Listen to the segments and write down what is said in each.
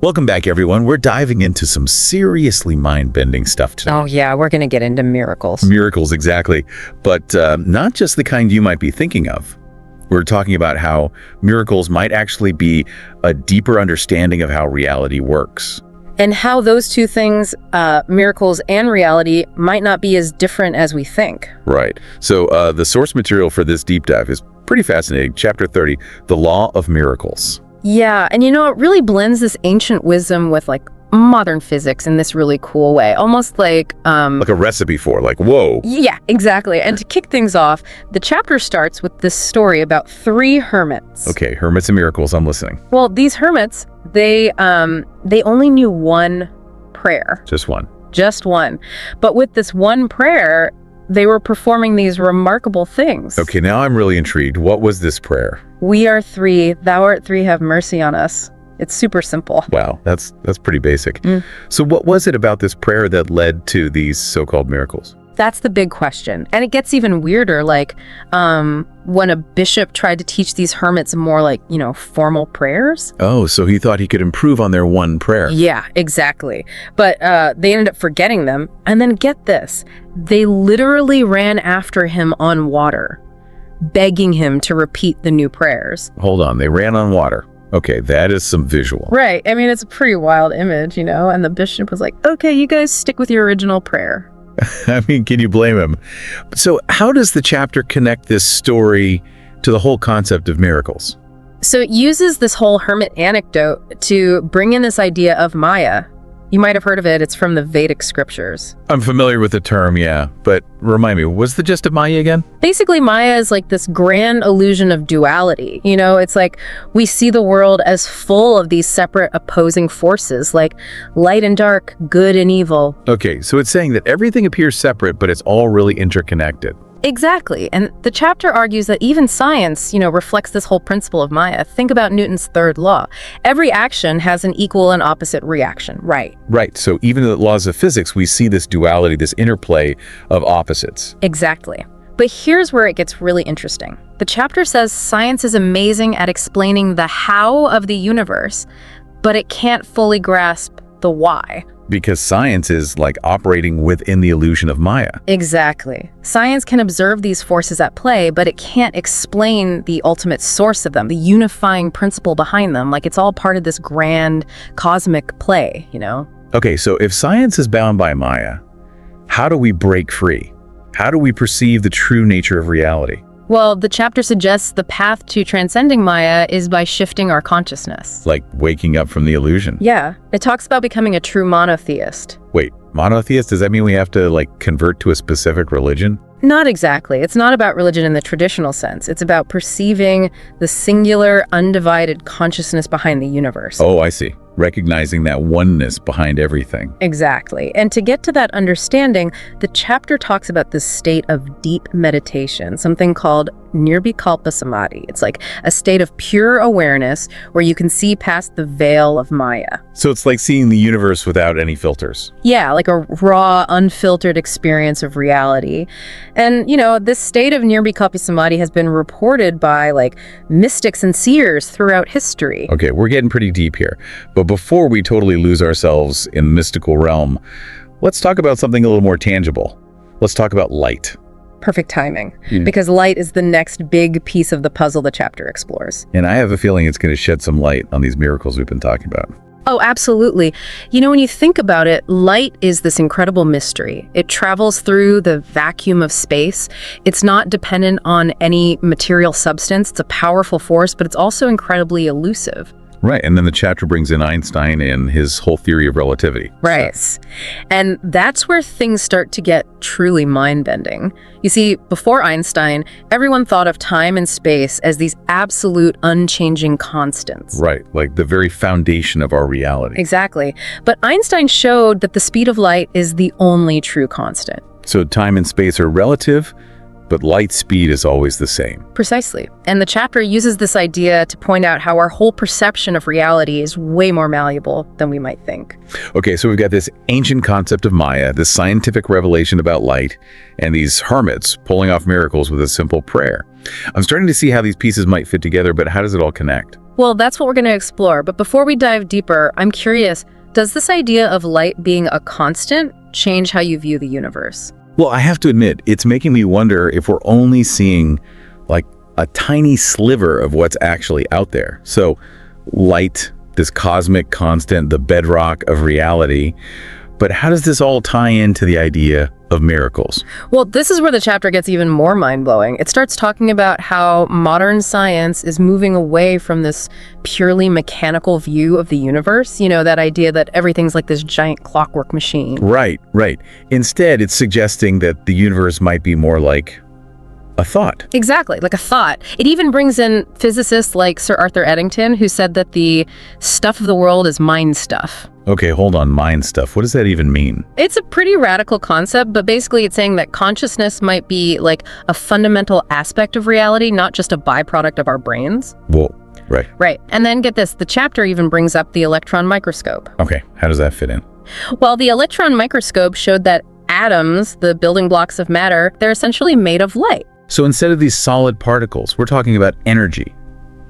Welcome back, everyone. We're diving into some seriously mind-bending stuff today. Oh, yeah, we're going to get into miracles. Miracles, exactly. But not just the kind you might be thinking of. We're talking about how miracles might actually be a deeper understanding of how reality works. And how those two things, miracles and reality, might not be as different as we think. Right. So the source material for this deep dive is pretty fascinating. Chapter 30, The Law of Miracles. Yeah, and it really blends this ancient wisdom with modern physics in this really cool way. Almost like a recipe for, whoa. Yeah, exactly. And to kick things off, the chapter starts with this story about 3 hermits. Okay, hermits and miracles, I'm listening. Well, these hermits, they only knew one prayer. Just one. Just one. But with this one prayer, they were performing these remarkable things. Okay, now I'm really intrigued. What was this prayer? We are 3, thou art 3, have mercy on us. It's super simple. Wow, that's pretty basic. So what was it about this prayer that led to these so-called miracles? That's the big question. And it gets even weirder, when a bishop tried to teach these hermits more formal prayers. Oh, so he thought he could improve on their one prayer. Yeah, exactly. But they ended up forgetting them. And then get this, they literally ran after him on water, begging him to repeat the new prayers. Hold on, they ran on water. Okay, that is some visual. Right. I mean, it's a pretty wild image, and the bishop was like, okay, you guys stick with your original prayer. I mean, can you blame him? So how does the chapter connect this story to the whole concept of miracles? So it uses this whole hermit anecdote to bring in this idea of Maya. You might have heard of it. It's from the Vedic scriptures. I'm familiar with the term, yeah. But remind me, what's the gist of Maya again? Basically, Maya is this grand illusion of duality. It's we see the world as full of these separate opposing forces, like light and dark, good and evil. Okay, so it's saying that everything appears separate, but it's all really interconnected. Exactly. And the chapter argues that even science, reflects this whole principle of Maya. Think about Newton's third law. Every action has an equal and opposite reaction, right? Right. So even in the laws of physics, we see this duality, this interplay of opposites. Exactly. But here's where it gets really interesting. The chapter says science is amazing at explaining the how of the universe, but it can't fully grasp the why. Because science is operating within the illusion of Maya. Exactly. Science can observe these forces at play, but it can't explain the ultimate source of them, the unifying principle behind them. It's all part of this grand cosmic play, Okay, so if science is bound by Maya, how do we break free? How do we perceive the true nature of reality? Well, the chapter suggests the path to transcending Maya is by shifting our consciousness. Like waking up from the illusion. Yeah. It talks about becoming a true monotheist. Wait, monotheist? Does that mean we have to convert to a specific religion? Not exactly. It's not about religion in the traditional sense. It's about perceiving the singular, undivided consciousness behind the universe. Oh, I see. Recognizing that oneness behind everything. Exactly. And to get to that understanding, the chapter talks about this state of deep meditation, something called nirvikalpa samadhi. It's a state of pure awareness where you can see past the veil of Maya. So it's like seeing the universe without any filters. Yeah, like a raw, unfiltered experience of reality. And, this state of nirvikalpa samadhi has been reported by mystics and seers throughout history. Okay, we're getting pretty deep here. But before we totally lose ourselves in the mystical realm, let's talk about something a little more tangible. Let's talk about light. Perfect timing, because light is the next big piece of the puzzle the chapter explores. And I have a feeling it's going to shed some light on these miracles we've been talking about. Oh, absolutely. When you think about it, light is this incredible mystery. It travels through the vacuum of space. It's not dependent on any material substance. It's a powerful force, but it's also incredibly elusive. Right, and then the chapter brings in Einstein and his whole theory of relativity. Right, and that's where things start to get truly mind-bending. You see, before Einstein, everyone thought of time and space as these absolute unchanging constants. Right, like the very foundation of our reality. Exactly, but Einstein showed that the speed of light is the only true constant. So time and space are relative, but light speed is always the same. Precisely. And the chapter uses this idea to point out how our whole perception of reality is way more malleable than we might think. Okay, so we've got this ancient concept of Maya, this scientific revelation about light, and these hermits pulling off miracles with a simple prayer. I'm starting to see how these pieces might fit together, but how does it all connect? Well, that's what we're going to explore. But before we dive deeper, I'm curious, does this idea of light being a constant change how you view the universe? Well, I have to admit, it's making me wonder if we're only seeing like a tiny sliver of what's actually out there. So light, this cosmic constant, the bedrock of reality. But how does this all tie into the idea of miracles? Well, this is where the chapter gets even more mind-blowing. It starts talking about how modern science is moving away from this purely mechanical view of the universe, that idea that everything's like this giant clockwork machine. Right. Instead, it's suggesting that the universe might be more like a thought. Exactly, like a thought. It even brings in physicists like Sir Arthur Eddington, who said that the stuff of the world is mind stuff. Okay, hold on, mind stuff. What does that even mean? It's a pretty radical concept, but basically it's saying that consciousness might be like a fundamental aspect of reality, not just a byproduct of our brains. Whoa, right. Right. And then get this, the chapter even brings up the electron microscope. Okay, how does that fit in? Well, the electron microscope showed that atoms, the building blocks of matter, they're essentially made of light. So instead of these solid particles, we're talking about energy,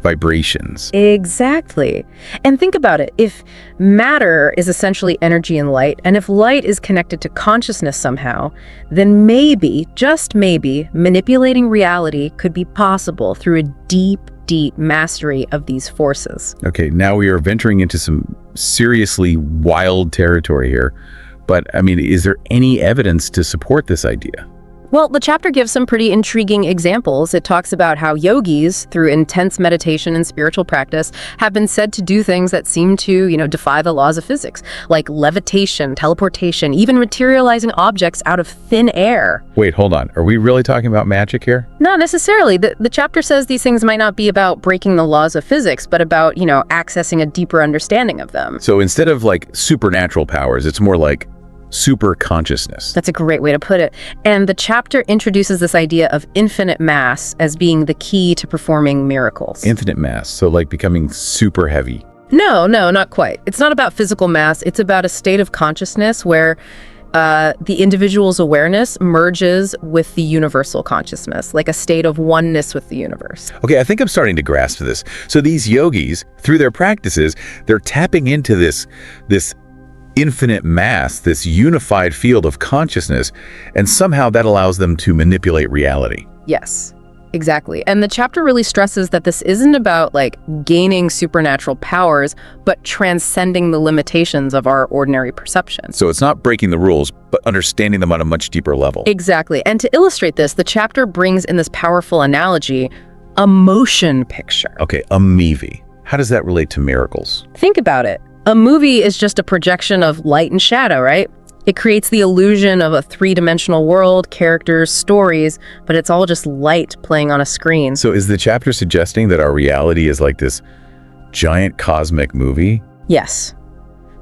vibrations. Exactly. And think about it. If matter is essentially energy and light, and if light is connected to consciousness somehow, then maybe, just maybe, manipulating reality could be possible through a deep mastery of these forces. Okay, now we are venturing into some seriously wild territory here. But, is there any evidence to support this idea? Well, the chapter gives some pretty intriguing examples. It talks about how yogis, through intense meditation and spiritual practice, have been said to do things that seem to, defy the laws of physics, like levitation, teleportation, even materializing objects out of thin air. Wait, hold on. Are we really talking about magic here? Not necessarily. The chapter says these things might not be about breaking the laws of physics, but about, accessing a deeper understanding of them. So instead of like supernatural powers, it's more like super consciousness. That's a great way to put it. And the chapter introduces this idea of infinite mass as being the key to performing miracles. Infinite mass, so like becoming super heavy. No, not quite. It's not about physical mass. It's about a state of consciousness where the individual's awareness merges with the universal consciousness, like a state of oneness with the universe. Okay, I think I'm starting to grasp this. So these yogis, through their practices, they're tapping into this infinite mass, this unified field of consciousness, and somehow that allows them to manipulate reality. Yes, exactly. And the chapter really stresses that this isn't about gaining supernatural powers, but transcending the limitations of our ordinary perception. So it's not breaking the rules, but understanding them on a much deeper level. Exactly. And to illustrate this, the chapter brings in this powerful analogy, a motion picture. Okay, a movie. How does that relate to miracles? Think about it. A movie is just a projection of light and shadow, right? It creates the illusion of a three-dimensional world, characters, stories, but it's all just light playing on a screen. So is the chapter suggesting that our reality is like this giant cosmic movie? Yes,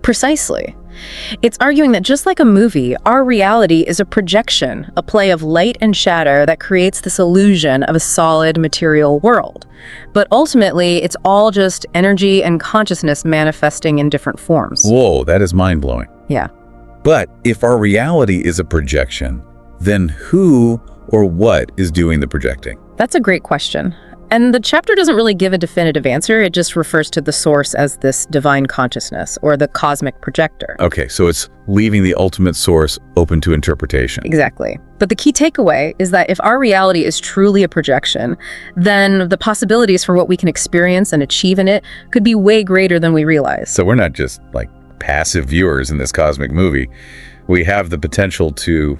precisely. It's arguing that just like a movie, our reality is a projection, a play of light and shadow that creates this illusion of a solid material world. But ultimately, it's all just energy and consciousness manifesting in different forms. Whoa, that is mind-blowing. Yeah. But if our reality is a projection, then who or what is doing the projecting? That's a great question. And the chapter doesn't really give a definitive answer. It just refers to the source as this divine consciousness or the cosmic projector. Okay, so it's leaving the ultimate source open to interpretation. Exactly. But the key takeaway is that if our reality is truly a projection, then the possibilities for what we can experience and achieve in it could be way greater than we realize. So we're not just like passive viewers in this cosmic movie. We have the potential to,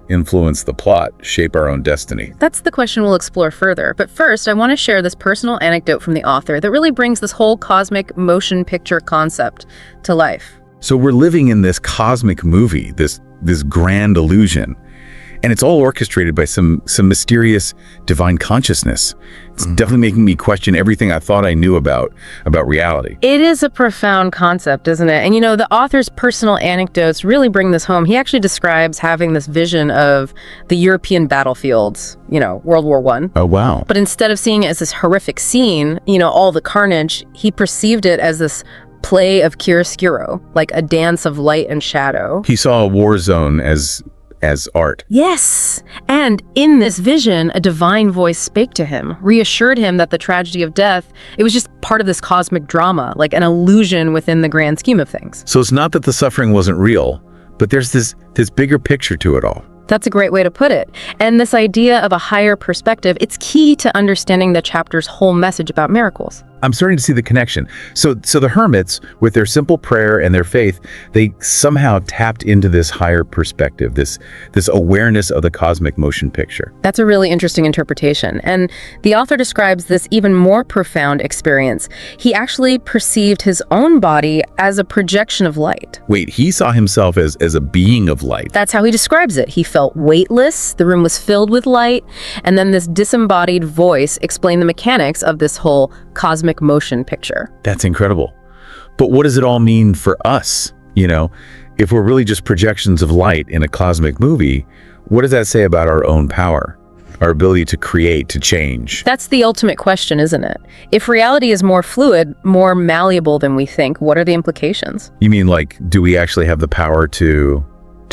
influence the plot, shape our own destiny. That's the question we'll explore further. But first, I want to share this personal anecdote from the author that really brings this whole cosmic motion picture concept to life. So we're living in this cosmic movie, this grand illusion, and it's all orchestrated by some mysterious divine consciousness. It's definitely making me question everything I thought I knew about reality. It is a profound concept, isn't it? And the author's personal anecdotes really bring this home. He actually describes having this vision of the European battlefields, World War I. Oh, wow. But instead of seeing it as this horrific scene, all the carnage, he perceived it as this play of chiaroscuro, like a dance of light and shadow. He saw a war zone as as art. Yes. And in this vision, a divine voice spake to him, reassured him that the tragedy of death, it was just part of this cosmic drama, like an illusion within the grand scheme of things. So it's not that the suffering wasn't real, but there's this bigger picture to it all. That's a great way to put it. And this idea of a higher perspective, it's key to understanding the chapter's whole message about miracles. I'm starting to see the connection. So the hermits, with their simple prayer and their faith, they somehow tapped into this higher perspective, this awareness of the cosmic motion picture. That's a really interesting interpretation. And the author describes this even more profound experience. He actually perceived his own body as a projection of light. Wait, he saw himself as a being of light. That's how he describes it. He felt weightless, the room was filled with light, and then this disembodied voice explained the mechanics of this whole cosmic motion picture. That's incredible. But what does it all mean for us? If we're really just projections of light in a cosmic movie, what does that say about our own power, our ability to create, to change? That's the ultimate question, isn't it? If reality is more fluid, more malleable than we think, what are the implications? You mean, like, do we actually have the power to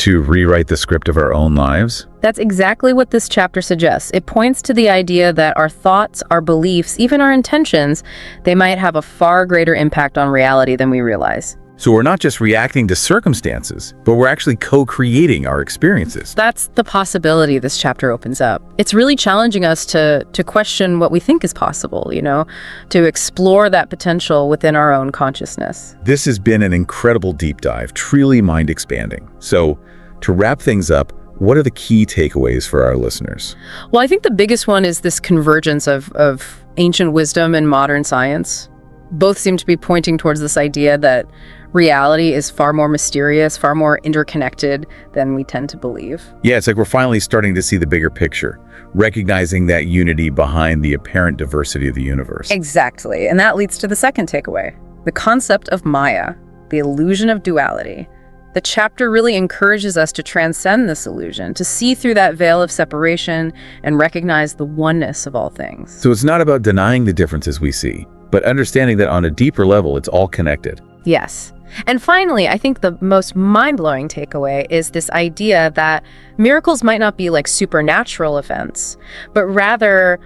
rewrite the script of our own lives? That's exactly what this chapter suggests. It points to the idea that our thoughts, our beliefs, even our intentions, they might have a far greater impact on reality than we realize. So we're not just reacting to circumstances, but we're actually co-creating our experiences. That's the possibility this chapter opens up. It's really challenging us to question what we think is possible, to explore that potential within our own consciousness. This has been an incredible deep dive, truly mind-expanding. So to wrap things up, what are the key takeaways for our listeners? Well, I think the biggest one is this convergence of ancient wisdom and modern science. Both seem to be pointing towards this idea that reality is far more mysterious, far more interconnected than we tend to believe. Yeah, it's like we're finally starting to see the bigger picture, recognizing that unity behind the apparent diversity of the universe. Exactly. And that leads to the second takeaway, the concept of Maya, the illusion of duality. The chapter really encourages us to transcend this illusion, to see through that veil of separation and recognize the oneness of all things. So it's not about denying the differences we see, but understanding that on a deeper level, it's all connected. Yes. And finally, I think the most mind-blowing takeaway is this idea that miracles might not be like supernatural events, but rather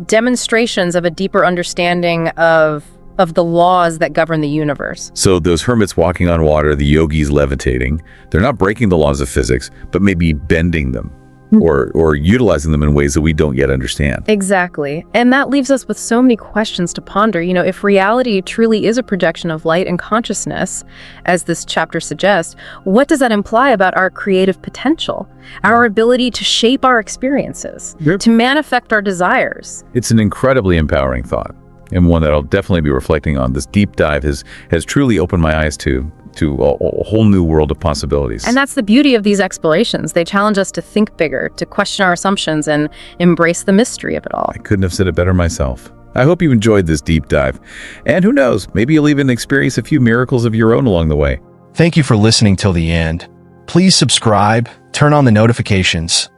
demonstrations of a deeper understanding of the laws that govern the universe. So those hermits walking on water, the yogis levitating, they're not breaking the laws of physics, but maybe bending them or utilizing them in ways that we don't yet understand. Exactly. And that leaves us with so many questions to ponder. If reality truly is a projection of light and consciousness, as this chapter suggests, what does that imply about our creative potential, our ability to shape our experiences, to manifest our desires? It's an incredibly empowering thought, and one that I'll definitely be reflecting on. This deep dive has truly opened my eyes to a whole new world of possibilities. And that's the beauty of these explorations. They challenge us to think bigger, to question our assumptions, and embrace the mystery of it all. I couldn't have said it better myself. I hope you enjoyed this deep dive. And who knows, maybe you'll even experience a few miracles of your own along the way. Thank you for listening till the end. Please subscribe, turn on the notifications,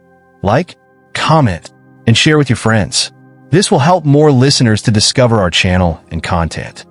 like, comment, and share with your friends. This will help more listeners to discover our channel and content.